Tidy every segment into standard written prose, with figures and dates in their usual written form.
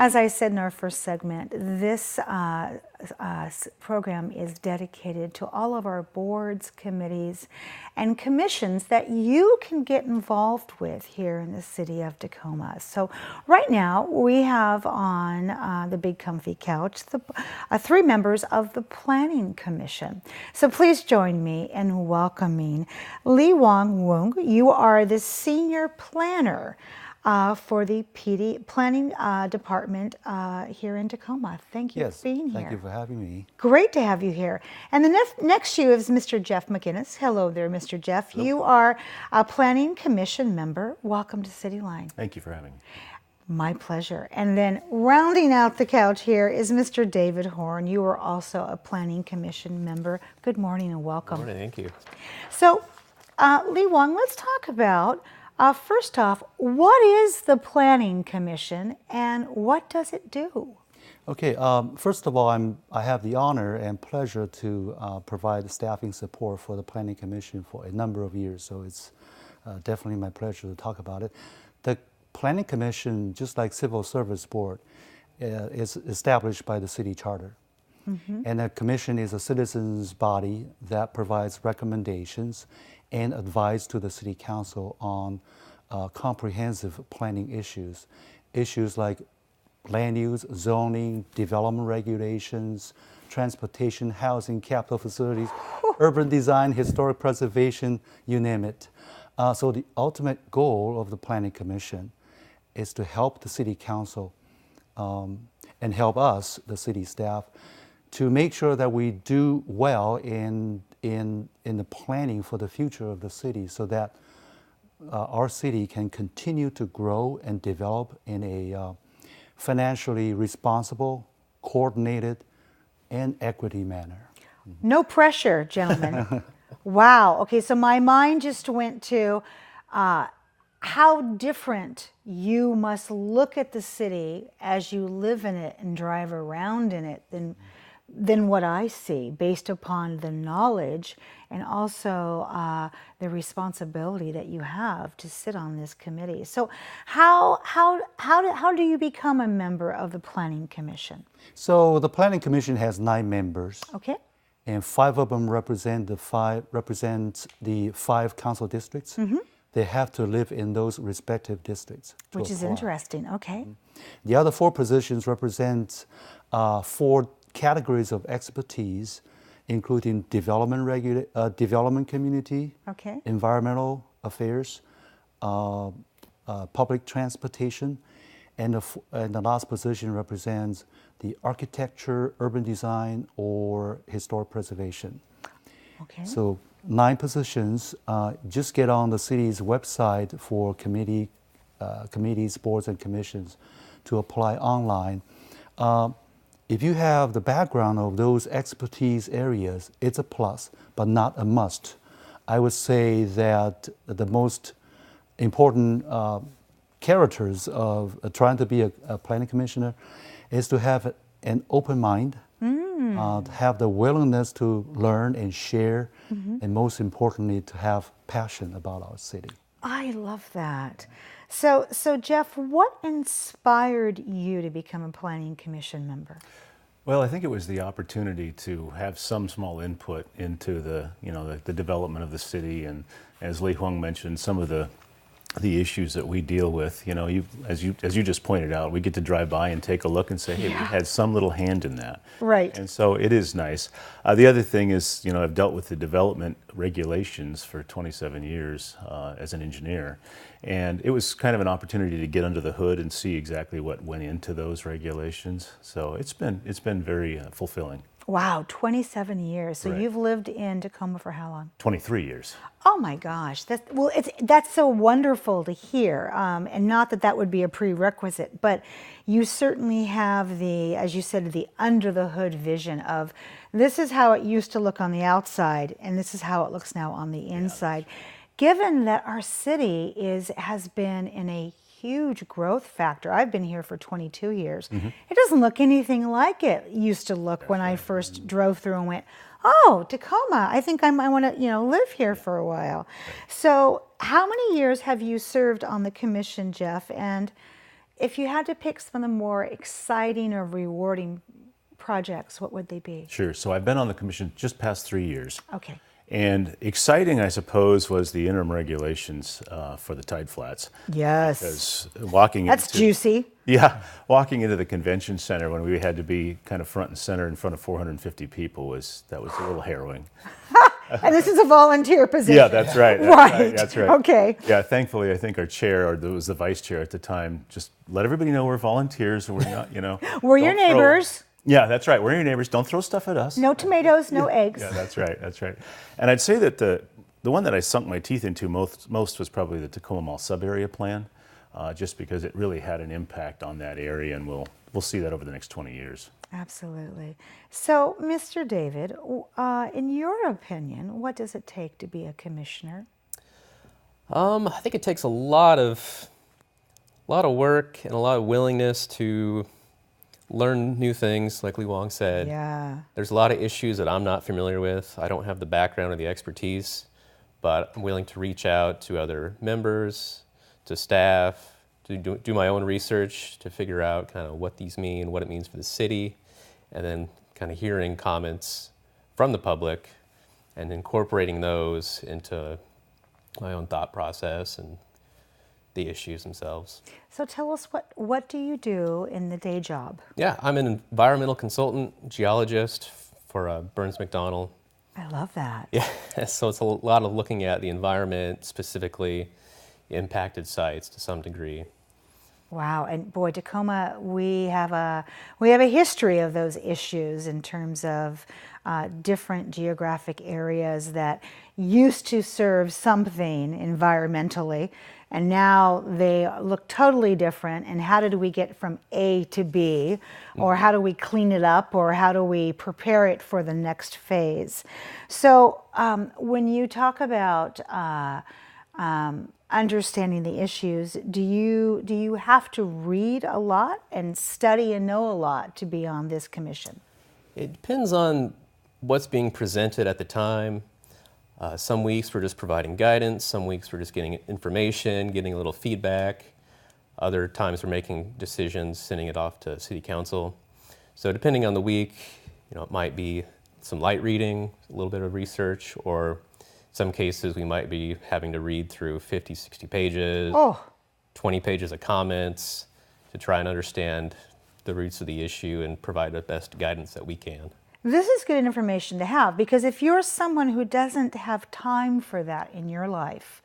As I said in our first segment, this program is dedicated to all of our boards, committees, and commissions that you can get involved with here in the city of Tacoma. So right now we have on the big comfy couch three members of the Planning Commission. So please join me in welcoming Lihuang Wung. You are the senior planner for the PD Planning Department here in Tacoma. Thank you for being here. Thank you for having me. Great to have you here. And the next to you is Mr. Jeff McInnis. Hello there, Mr. Jeff. Hello. You are a Planning Commission member. Welcome to CityLine. Thank you for having me. My pleasure. And then rounding out the couch here is Mr. David Horne. You are also a Planning Commission member. Good morning and welcome. Good morning, thank you. So, Lihuang, let's talk about first off, what is the Planning Commission and what does it do? Okay, first of all, I have the honor and pleasure to provide staffing support for the Planning Commission for a number of years, so it's definitely my pleasure to talk about it. The Planning Commission, just like Civil Service Board, is established by the city charter. Mm-hmm. And the commission is a citizens' body that provides recommendations and advice to the city council on comprehensive planning issues. Issues like land use, zoning, development regulations, transportation, housing, capital facilities, urban design, historic preservation, you name it. So the ultimate goal of the Planning Commission is to help the city council and help us, the city staff, to make sure that we do well in the planning for the future of the city, so that our city can continue to grow and develop in a financially responsible, coordinated, and equity manner. No pressure, gentlemen. Wow. Okay, so my mind just went to how different you must look at the city as you live in it and drive around in it than what I see, based upon the knowledge and also the responsibility that you have to sit on this committee. So how do you become a member of the Planning Commission? So the Planning Commission has 9 members. Okay. And 5 of them represent the five council districts. Mm-hmm. They have to live in those respective districts. Which is interesting. Okay. The other 4 positions represent 4 categories of expertise, including development community, okay, environmental affairs, public transportation, and the last position represents the architecture, urban design, or historic preservation. Okay. So 9 positions. Just get on the city's website for committees, boards, and commissions to apply online. If you have the background of those expertise areas, it's a plus, but not a must. I would say that the most important characters of trying to be a planning commissioner is to have an open mind, to have the willingness to learn and share, and most importantly, to have passion about our city. I love that. So Jeff, what inspired you to become a Planning Commission member? Well, I think it was the opportunity to have some small input into the development of the city, and as Lihuang mentioned, some of the issues that we deal with. You know, as you just pointed out, we get to drive by and take a look and say, hey, we had some little hand in that. Right. And so it is nice. The other thing is, I've dealt with the development regulations for 27 years as an engineer, and it was kind of an opportunity to get under the hood and see exactly what went into those regulations. So it's been very fulfilling. Wow, 27 years. So Right. You've lived in Tacoma for how long? 23 years. Oh my gosh, that's so wonderful to hear, and not that would be a prerequisite, but you certainly have the, as you said, the under the hood vision of this is how it used to look on the outside, and this is how it looks now on the inside. Yeah. Given that our city has been in a huge growth factor. I've been here for 22 years. Mm-hmm. It doesn't look anything like it used to look when I first drove through and went, oh, Tacoma, I think I want to, live here for a while. So how many years have you served on the commission, Jeff? And if you had to pick some of the more exciting or rewarding projects, what would they be? Sure. So I've been on the commission just past 3 years. Okay. And exciting, I suppose, was the interim regulations for the tide flats. Yes. Because walking That's into, juicy. Yeah, walking into the convention center when we had to be kind of front and center in front of 450 people was a little harrowing. And this is a volunteer position. Yeah, that's right. That's right. Okay. Yeah, thankfully, I think our chair, or it was the vice chair at the time, just let everybody know we're volunteers and we're not, We're your neighbors. Yeah, that's right. We're your neighbors. Don't throw stuff at us. No tomatoes, no eggs. Yeah, that's right. That's right. And I'd say that the one that I sunk my teeth into most was probably the Tacoma Mall sub-area plan, just because it really had an impact on that area, and we'll see that over the next 20 years. Absolutely. So, Mr. David, in your opinion, what does it take to be a commissioner? I think it takes a lot of work and a lot of willingness to learn new things, like Lihuang said. Yeah. There's a lot of issues that I'm not familiar with. I don't have the background or the expertise, but I'm willing to reach out to other members, to staff, to do my own research to figure out kind of what these mean, what it means for the city, and then kind of hearing comments from the public and incorporating those into my own thought process and the issues themselves. So tell us, what do you do in the day job? Yeah, I'm an environmental consultant, geologist for Burns McDonnell. I love that. Yeah, so it's a lot of looking at the environment, specifically impacted sites to some degree. Wow, and boy, Tacoma, we have a history of those issues in terms of different geographic areas that used to serve something environmentally, and now they look totally different. And how did we get from A to B, or how do we clean it up, or how do we prepare it for the next phase? So when you talk about understanding the issues, do you have to read a lot and study and know a lot to be on this commission? It depends on what's being presented at the time. Some weeks we're just providing guidance, some weeks we're just getting information, getting a little feedback. Other times we're making decisions, sending it off to City Council. So depending on the week, it might be some light reading, a little bit of research, or some cases we might be having to read through 50, 60 pages, 20 pages of comments to try and understand the roots of the issue and provide the best guidance that we can. This is good information to have, because if you're someone who doesn't have time for that in your life,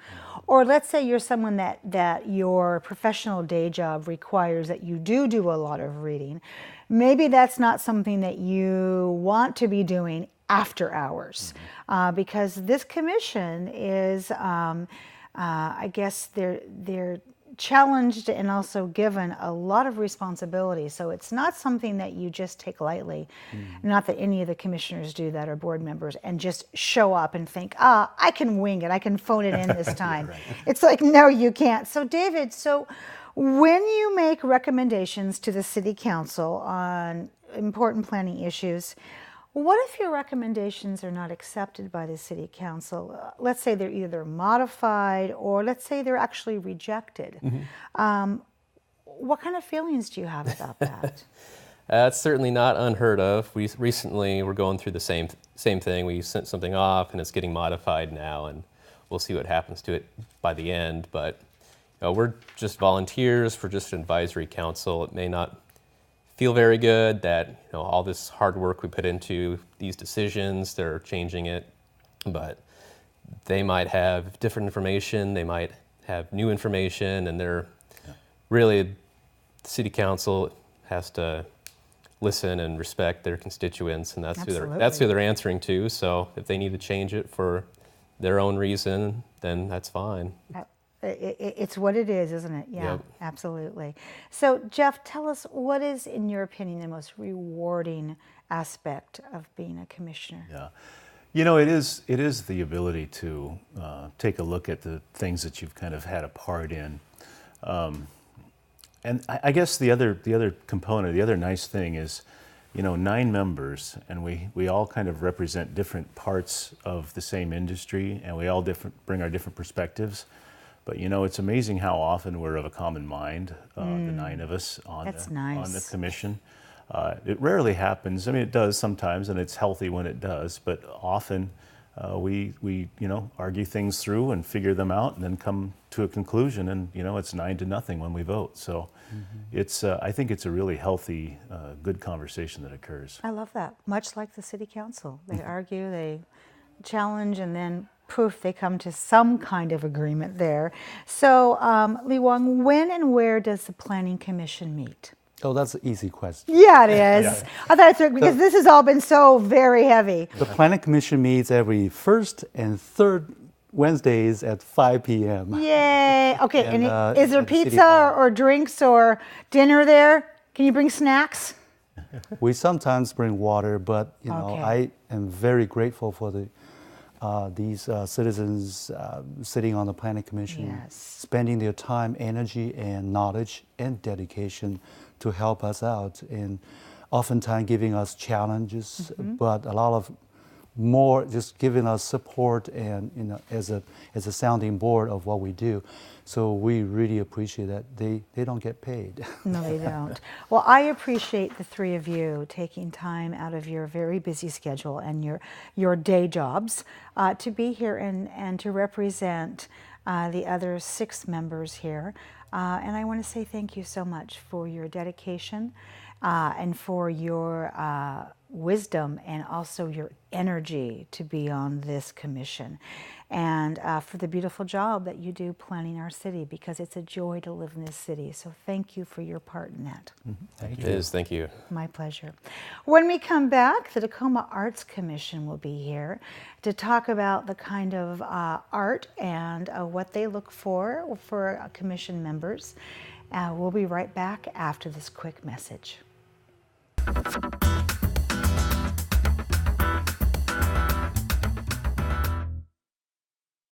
or let's say you're someone that your professional day job requires that you do a lot of reading, maybe that's not something that you want to be doing after hours, because this commission is, I guess they're challenged and also given a lot of responsibility. So it's not something that you just take lightly. Not that any of the commissioners do that, or board members, and just show up and think, I can wing it, I can phone it in this time. Right. It's like, no, you can't. So David, when you make recommendations to the City Council on important planning issues, what if your recommendations are not accepted by the City Council? Let's say they're either modified, or let's say they're actually rejected. What kind of feelings do you have about that? That's certainly not unheard of. We recently were going through the same thing. We sent something off and it's getting modified now, and we'll see what happens to it by the end. But we're just volunteers, we're just an advisory council. It may not feel very good that all this hard work we put into these decisions, they're changing it, but they might have different information, they might have new information, and they're really, the City Council has to listen and respect their constituents, and that's who they're answering to. So if they need to change it for their own reason, then that's fine. It's what it is, isn't it? Yeah, yep. Absolutely. So, Jeff, tell us, what is, in your opinion, the most rewarding aspect of being a commissioner? Yeah, it is the ability to take a look at the things that you've kind of had a part in, and I guess the other component, the other nice thing is, 9 members, and we all kind of represent different parts of the same industry, and we all bring our different perspectives. But you know, it's amazing how often we're of a common mind, the 9 of us on That's on the nice. commission. It rarely happens. I mean, it does sometimes, and it's healthy when it does. But often, we you know, argue things through and figure them out, and then come to a conclusion. And you know, it's 9-0 when we vote. So, it's I think it's a really healthy, good conversation that occurs. I love that. Much like the city council. They argue, they challenge, and then poof, they come to some kind of agreement there. So, Lihuang, when and where does the Planning Commission meet? Oh, that's an easy question. Yeah, it is. I thought it's because this has all been so very heavy. The Planning Commission meets every first and third Wednesdays at 5 p.m. Yay. Okay, and is there at City pizza Hall. or drinks or dinner there? Can you bring snacks? We sometimes bring water, but you know, Okay. I am very grateful for these citizens sitting on the Planning Commission, Yes. spending their time, energy, and knowledge and dedication to help us out, and oftentimes giving us challenges, but a lot of more just giving us support and, you know, as a sounding board of what we do. So we really appreciate that. They don't get paid. No, they don't. Well, I appreciate the three of you taking time out of your very busy schedule and your day jobs to be here and to represent the other 6 members here. And I want to say thank you so much for your dedication and for your wisdom and also your energy to be on this commission, and for the beautiful job that you do planning our city, because it's a joy to live in this city. So thank you for your part in that. Thank It is, thank you. My pleasure. When we come back, the Tacoma Arts Commission will be here to talk about the kind of art and what they look for commission members. We'll be right back after this quick message.